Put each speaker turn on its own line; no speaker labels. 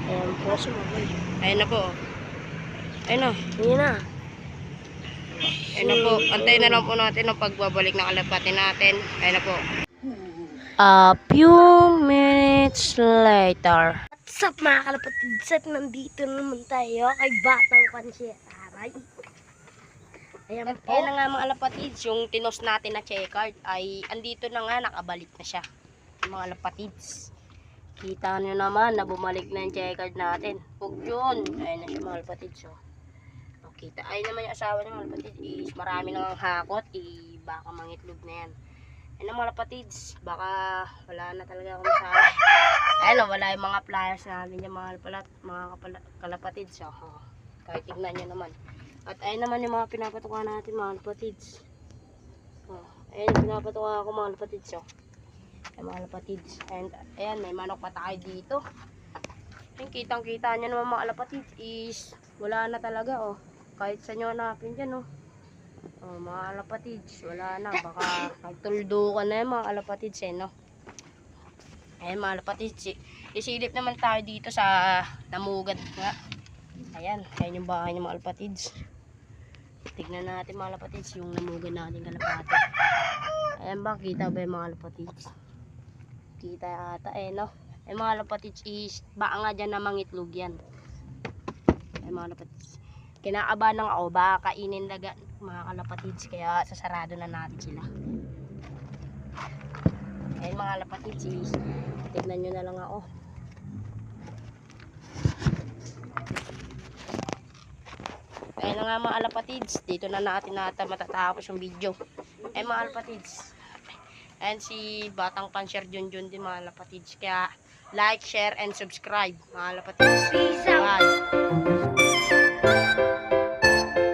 Ayan po.
Ayun na po. Ayun na.
Ayan na.
Ayun na po. Antayin na lang po natin ang pagbabalik ng kalapati natin. Ayun na po.
A few minutes later. What's up mga kalapatid? Set nandito naman tayo kay Batang Pansyetaray. Ayan po.
Ayun na nga mga kalapatids, yung tinos natin na checkered ay andito na nga, nakabalik na siya. Mga kalapatids. Kita nyo naman na bumalik na yung checkered natin. Huwag yun. Ayun na siya mga kalapatids. Oh. Kita. Ayun naman yung asawa niya mga kalapatids. Is marami nang hakot. Baka mangitlog na yan. Ayun na mga kalapatids. Baka wala na talaga akong masawa. Ayun na, wala yung mga pliers natin yung mga kalapatids. Oh. Kahit tignan nyo naman. At ayun naman yung mga pinapatukan natin mga kalapatids. Oh. Ayun yung pinapatukan ako mga kalapatids. Oh. Ay mga kalapatids. And ayan, may manok pa tayo dito. Ayun, kitang kita nyo naman mga kalapatids is wala na talaga. Oh. Kahit sa nyo hanapin dyan. Oh. Oh, mga kalapatids, wala na. Baka nagtuldo ka na yung mga kalapatids. No? Ayan mga kalapatids. Isilip naman tayo dito sa namugad nga. Ayan, ayan yung bahay ng mga kalapatids. Tignan natin mga kalapatids yung namugad natin kalapati. Ayan ba, kita ba yung mga kalapatids? Kita ata no? Ayan mga kalapatids is, baka nga dyan na mangitlog yan. Ayan mga kalapatids. Kinakabahan ng ako, baka kainin laga mga kalapatids, kaya sasarado na natin sila. Ayan mga kalapatids is, tignan nyo na lang ako. Ayun na nga mga kalapatids, dito na natin matatapos yung video. Ayun mga kalapatids. Ayan si Batang Pansyar Junjun din mga kalapatids. Kaya like, share, and subscribe mga kalapatids.
Peace out!
Bye!